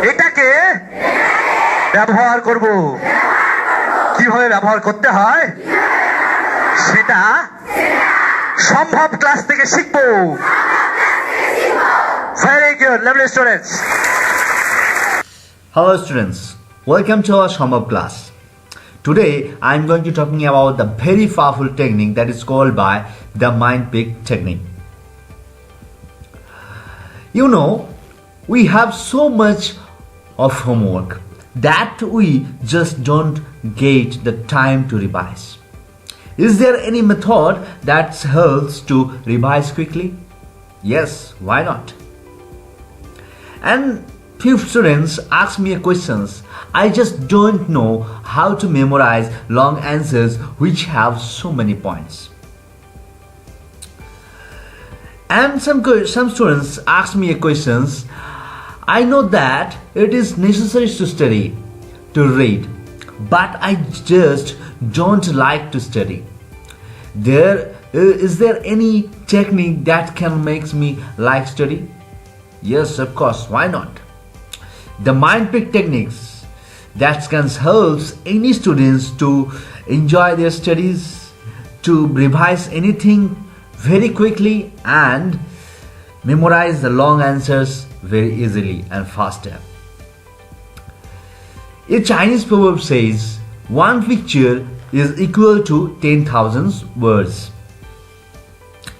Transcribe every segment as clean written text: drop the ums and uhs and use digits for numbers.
এটাকে ব্যবহার করব। কিভাবে ব্যবহার করতে হয় সেটা সম্ভব ক্লাস থেকে শিখবো। Very good, lovely students. Hello students, welcome to our SamVab class. Today I am going to talking about the very powerful technique that is called by the mind pick technique. You know, we have so much of homework that we just don't get the time to revise. Is there any method that helps to revise quickly? Yes, why not? And few students ask me questions. I just don't know how to memorize long answers which have so many points. And some students ask me questions. I know that it is necessary to study, to read, but I just don't like to study. Is there any technique that can make me like study? Yes, of course, why not? The mind pick techniques that can help any students to enjoy their studies, to revise anything very quickly and memorize the long answers very easily and faster. A Chinese proverb says, one picture is equal to 10,000 words.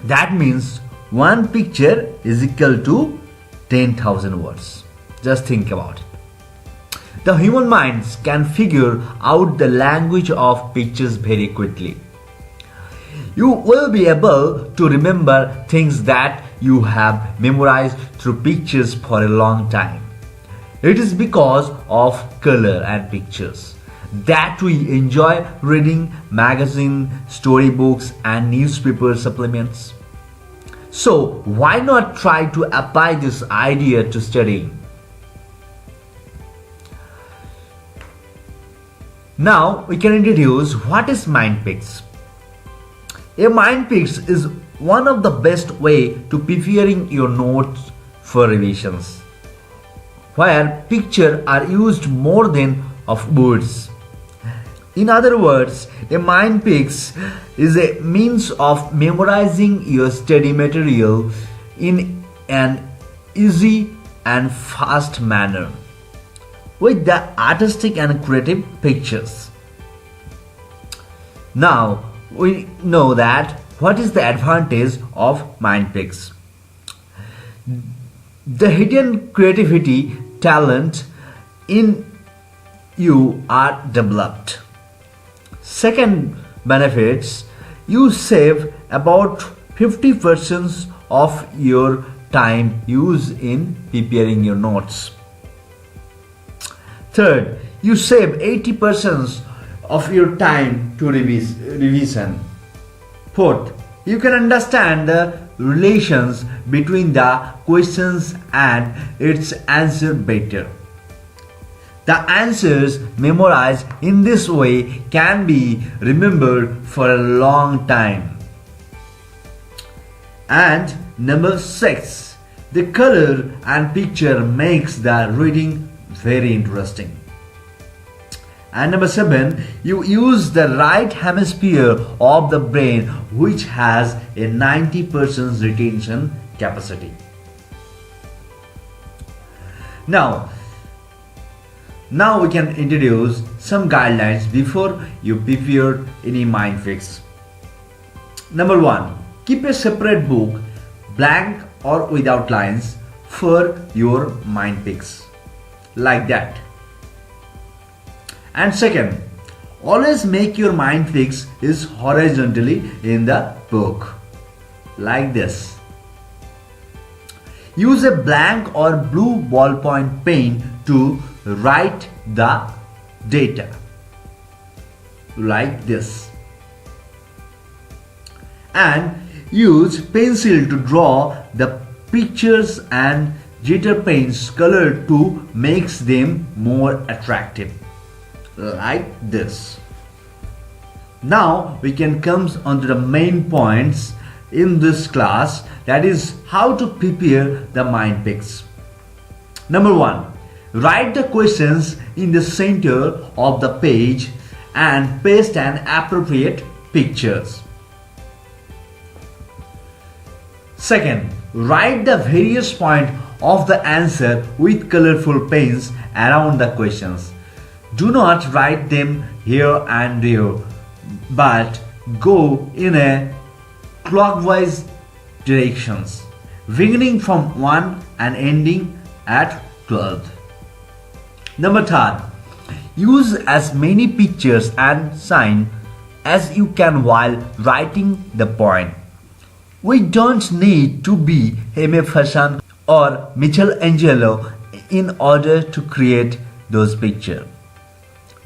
That means one picture is equal to 10,000 words. Just think about it. The human minds can figure out the language of pictures very quickly. You will be able to remember things that you have memorized through pictures for a long time. It is because of color and pictures that we enjoy reading magazine, storybooks and newspaper supplements. So why not try to apply this idea to studying? Now we can introduce what is mind picks. A mind picks is one of the best way to preparing your notes for revisions, where pictures are used more than of words. In other words, a mind picks is a means of memorizing your study material in an easy and fast manner with the artistic and creative pictures. Now we know that what is the advantage of mind picks. The hidden creativity, talent in you are developed. Second benefits, you save about 50% of your time used in preparing your notes. Third, you save 80% of your time to revision. Fourth, you can understand the relations between the questions and its answer better. The answers memorized in this way can be remembered for a long time. And number 6, the color and picture makes the reading very interesting. And number 7, you use the right hemisphere of the brain which has a 90% retention capacity. Now we can introduce some guidelines before you prepare any mind picks. Number 1, keep a separate book, blank or without lines, for your mind picks, like that. And second, always make your mind picks is horizontally in the book, like this. Use a blank or blue ballpoint pen to write the data, like this. And use pencil to draw the pictures and glitter paints color to makes them more attractive, like this. Now we can come on to the main points in this class, that is how to prepare the mind picks. Number 1, Write the questions in the center of the page and paste an appropriate pictures. Second, write the various points of the answer with colorful pens around the questions. Do not write them here and there, but go in a clockwise directions, beginning from 1 and ending at 12. Number third, use as many pictures and signs as you can while writing the point. We don't need to be M.F. Hassan or Michelangelo in order to create those pictures.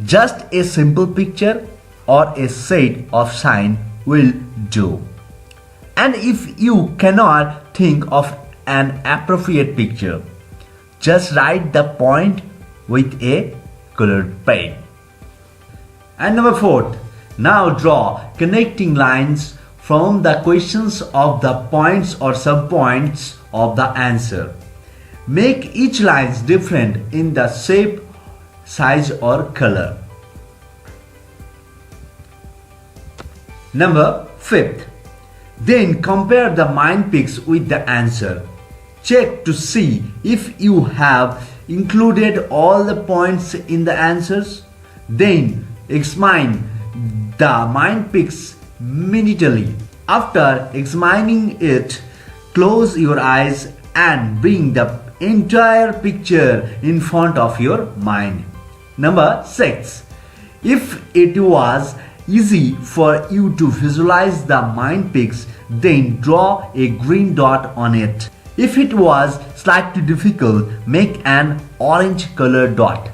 Just a simple picture or a set of signs will do. And if you cannot think of an appropriate picture, just write the point with a colored pen. And number fourth, now draw connecting lines from the questions of the points or subpoints of the answer. Make each lines different in the shape, size or color. Number fifth, then compare the mind pics with the answer. Check to see if you have included all the points in the answers. Then examine the mind pics minutely. After examining it, close your eyes and bring the entire picture in front of your mind. Number 6. If it was easy for you to visualize the mind pics, then draw a green dot on it. If it was slightly difficult, make an orange color dot.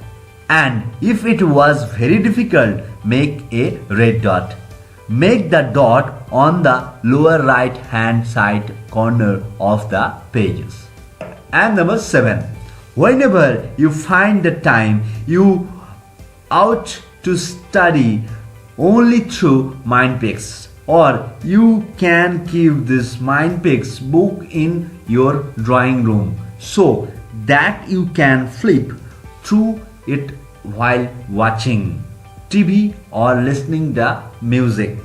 And if it was very difficult, make a red dot. Make the dot on the lower right hand side corner of the pages. And number 7. Whenever you find the time, you ought to study only through mind pics, or you can keep this mind pics book in your drawing room so that you can flip through it while watching TV or listening to music.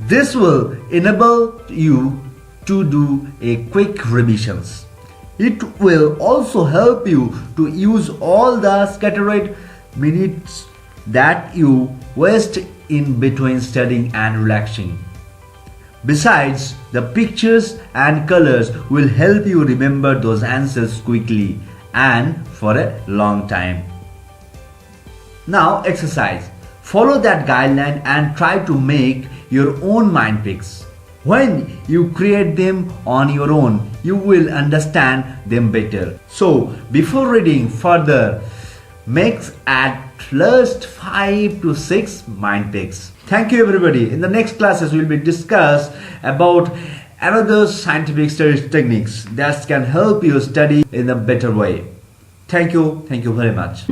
This will enable you to do a quick revisions. It will also help you to use all the scattered minutes that you waste in between studying and relaxing. Besides, the pictures and colors will help you remember those answers quickly and for a long time. Now exercise. Follow that guideline and try to make your own mind pics. When you create them on your own, you will understand them better. So, before reading further, make at least 5 to 6 mind pics. Thank you everybody. In the next classes, we will be discuss about another scientific studies techniques that can help you study in a better way. Thank you very much.